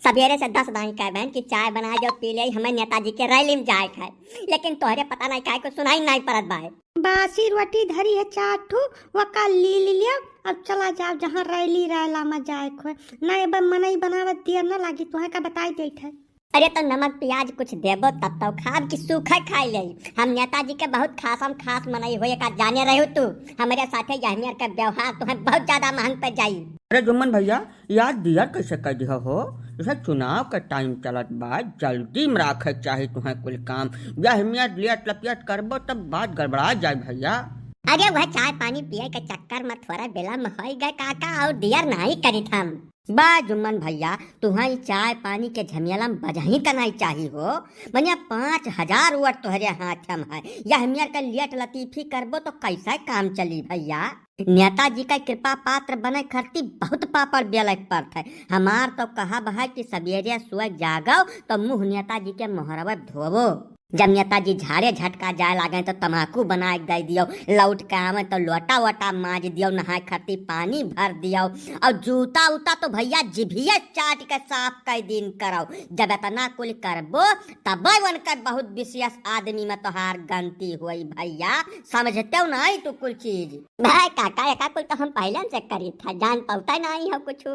सवेरे से 10 दाई कह बहन की चाय बना दो पी ले, हमें नेताजी के रैली में जाए खाए, लेकिन तोहरे पता नहीं काय को सुनाई नहीं पड़त बाय। बासी रोटी धरी है 4 ठू, वका ली लिया। अब चला जाओ जहाँ रैली रैला में जाए खो नहीं मनई बनावत दिया न लागी तुहे का बताई देत है। अरे तो नमक प्याज कुछ देबो तब तो खाब की सूखा खाई ले। हम नेताजी के बहुत खास मनई होए का जाने रहो तू, हमारे साथे यहमियर का व्यवहार तुम्हें बहुत ज्यादा महंग पे जाई। अरे जुम्मन भैया याद दिया कैसे कर दिया हो, जैसे चुनाव का टाइम चलत बा, जल्दी में राखे चाहे तुम्हें कुल काम, यहमियर लियट लपियट करबो तब बात गड़बड़ा जाए भैया। अरे वह चाय पानी पिए के चक्कर में थोड़ा बेला में हो गए काका और दियर नहीं करी हम। बा जुम्मन भैया तुम्हारी चाय पानी के झमेला में बजाही का नहीं चाहिए हो, मनिया 5000 वोट तुम्हारे हाथ में है, यहमियर का लियट लतीफी करबो तो कैसा काम चली भैया। नेताजी का कृपा पात्र बने खरती बहुत पापड़ बेलक पड़ता है। हमार तो कहा बहा कि सवेरे सुबह जागो तो मुंह नेताजी के मोहरवा धोबो, जब नेताजी झाड़े झटका जाए लागे तो तम्बाकू बना दे दियो, लौट के आवे तो लोटा वोटा माज दियो, नहाए खरती पानी भर दियो, और जूता उता तो भैया जिभिया चाट के साफ कर दिन करो। जब इतना कुल करबो तब उनकर बहुत विशेष आदमी में तोहार गलती हुई भैया, समझते हो नहीं तू कुल चीज। भाई काका एका कुल तो हम पहले से करी था, जान पाता नहीं हो कुछ,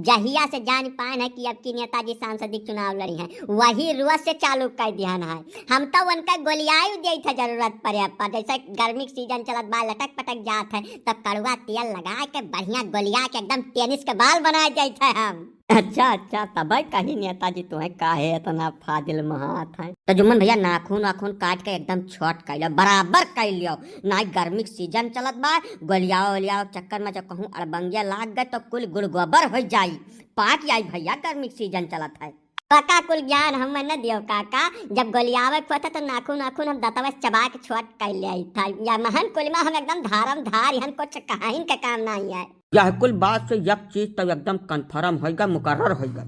जहिया से जान पाए है कि अब की नेताजी सांसदीय चुनाव लड़ी है वही रोज से चालू कर दिया है। हम तो उनका गोलियाई दे था जरूरत पड़े पर, जैसे गर्मी सीजन चलत बा लटक पटक जात है तो कड़वा तेल लगा के बढ़िया गोलिया के एकदम टेनिस के बाल बना जाते हैं हम। अच्छा तब कहीं नेताजी तुम्हें काहे इतना फाजिल महात है। तो जुम्मन भैया नाखून वाखून काट के एकदम छोट कर लियो, बराबर कर लियो, ना गर्मी सीजन चलत बा गोलियाओ चक्कर में जब कहूँ अड़बंगिया लाग गए तो कुल गुड़ गोबर हो जाई, पाक आई भैया गर्मी सीजन चलत है। काका कुल ज्ञान हम न दियो काका, जब गोलियावे को था तो नाखून हम दतवा चबा के छोट कर ले था, या महन कुल में हम एकदम धारम धार हन कुछ कहाइन के काम नहीं है। यह कुल बात से एक चीज तब एकदम कन्फर्म होगा, मुकर्रर होगा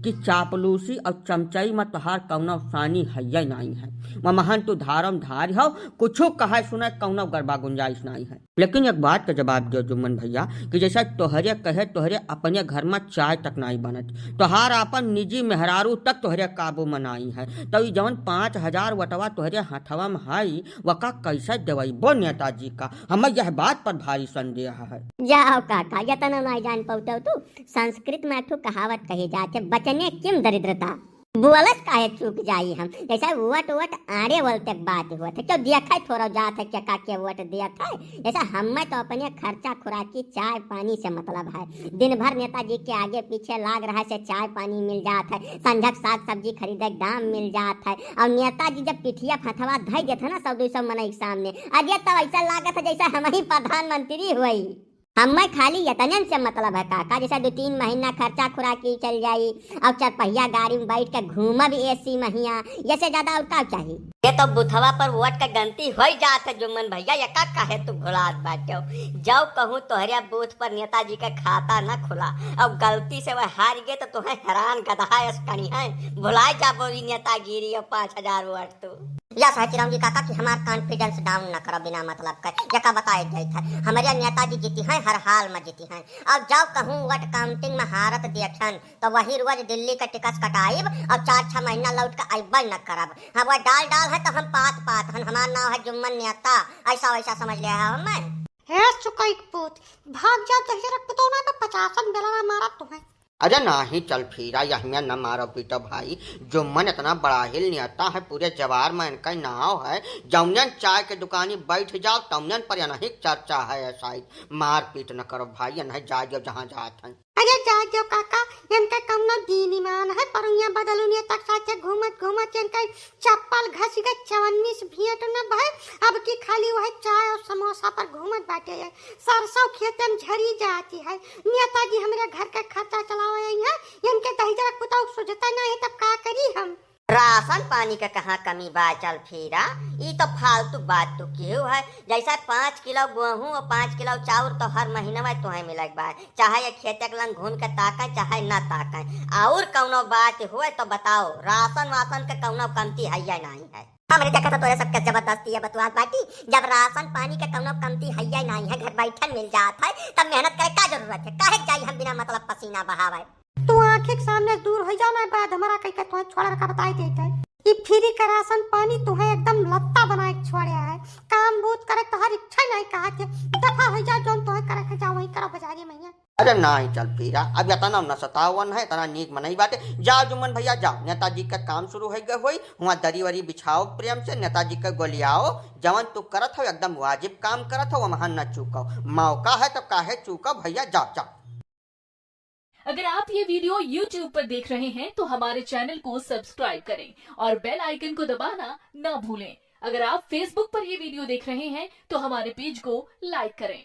कि चापलूसी और चमचाई में तोहार कौनो सानी है नहीं है, महन तू धारम धार हो, कुछो कहा सुना कौनो गरबा गुंजाइश नहीं है। लेकिन एक बात का जवाब दियो जुम्मन भैया कि जैसा तोहरे कहे तोहरे अपने घर में चाय तक नहीं बनत, तोहार अपन निजी मेहरारू तक तोहरे काबू में नहीं है, तो जवन 5000 वटवा तोहरे हाथवा में हाई वका कैसे देवैबो नेताजी का, हमें यह बात पर भारी संदेह है। जाओ काका यतना नहीं जान पाते तू, संस्कृत में एक कहावत कही जाते बचने किम दरिद्रता, बोलस काहे चूक जाई हम, जैसा वट आड़े बोलते बात हुआ था, क्यों देखा थोड़ा जात है क्या के वट दिया था, जैसा हमें तो अपने खर्चा खुराकी चाय पानी से मतलब है, दिन भर नेताजी के आगे पीछे लाग रहा है, चाय पानी मिल जाता है, संझक साग सब्जी खरीदे दाम मिल जाता है, और नेताजी जब पिठिया फथवा धई देते ना 100-200 मन के सामने, अजय तो ऐसा लागत है जैसा हम ही प्रधानमंत्री हुई। हमें खाली यतनन से मतलब है काका, जैसे 2-3 महीना खर्चा खुराकी चल जाई, और 4 पहिया गाड़ी में बैठ के घूमा भी एसी महिया, जैसे ज्यादा और का चाहिए। ये तो बुथवा पर वोट का गलती हो जात है जुम्मन भैया, ये का काहे तू भुलात बाटो, जाओ कहूँ तोहरे बूथ पर नेताजी का खाता न खुला और गलती से वह हार गए तो तुम्हें हैरान गधा कणी है, भुला जाबो नेतागिरी और 5000 वोट तू। या सचिराम जी काका कि हमार कॉन्फिडेंस डाउन न करो बिना मतलब का, यका बताए जाइत है हमारे नेताजी जीती हैं, हर हाल में जीती हैं, और जाओ कहूँ वोट काउंटिंग में हारत देखन तो वही रोज दिल्ली का टिकट कटाइब और 4-6 महीना लौट के अइबे न करब, हम वो डाल है तो हम पात हन, हमार नाम है जुम्मन नेता, ऐसा वैसा समझ लिया है हमें। है चुकाई पूत भाग जा दही रख तो ना 50 बेला मारा तुम्हें। अरे नहीं चल फिरा यहमिया न मारो पीटो भाई, जुम्मन इतना बड़ा हिल नेता है, पूरे जवार में इनका नाव है, जौनन चाय के दुकानी बैठ जाओ तौनन पर नहीं चर्चा है, ऐसा मार पीट न करो भाई, नहीं जा जाओ जहाँ जात है। अरे जा जाओ काका, इनका कौनो दीन ईमान है, पर यहाँ बदलुनिया तक साथे घूमत इनका चप्पल घस के 54 भेंट न भाई, अब की खाली वह चाय और समोसा पर घूमत बाटे है, सरसों खेत में झरी जाती है, नेताजी हमारे घर का खर्चा चलावे हैं, इनके दहेज कुताऊ सुझता नहीं तब का करी हम। राशन पानी का कहाँ कमी बा चल फिरा, ये तो फालतू बात तो क्यों है, जैसा 5 किलो गेहूँ और 5 किलो चाउर तो हर महीना में तुम्हें मिलक बा, चाहे ये खेत के घून के ताका चाहे न ताका, और कौनो बात हुए तो बताओ, राशन वासन का कौनो कमती है या नहीं है। हमने देखा था तोरे सबके जबरदस्ती है बतुआत बाटी, जब राशन पानी का कौनो कमती है या नहीं है, घर बैठल मिल जाता है, तब मेहनत करे का जरूरत है, काहे जाई हम बिना मतलब पसीना बहावे। तू आंखें के सामने दूर हो जाओ ना बाद हमारा कहीं का तुम्हें छोड़ा रखा बताई देता है। ये फ्री का राशन पानी तुम्हें एकदम लत्ता बनाए के छोड़े है। काम बूत करे तो हर इच्छा नहीं कहा थे दफा हो जाओ जो तुम्हें करे के जाओ वही करो बाजारी मैया। अरे नहीं चल पीरा, अब इतना न सतावन है, इतना नीक मनई बाटे। जाओ जुम्मन भैया जाओ, नेताजी का काम शुरू हो गए हुई, वहाँ दरी वरी बिछाओ प्रेम से, नेताजी का गोलियाओ, जवन तू करत हो एकदम वाजिब काम करत हो, वहाँ न चूको, मौका है तो काहे चूको भैया, जाओ जाओ। अगर आप ये वीडियो YouTube पर देख रहे हैं तो हमारे चैनल को सब्सक्राइब करें और बेल आइकन को दबाना ना भूलें। अगर आप Facebook पर ये वीडियो देख रहे हैं तो हमारे पेज को लाइक करें।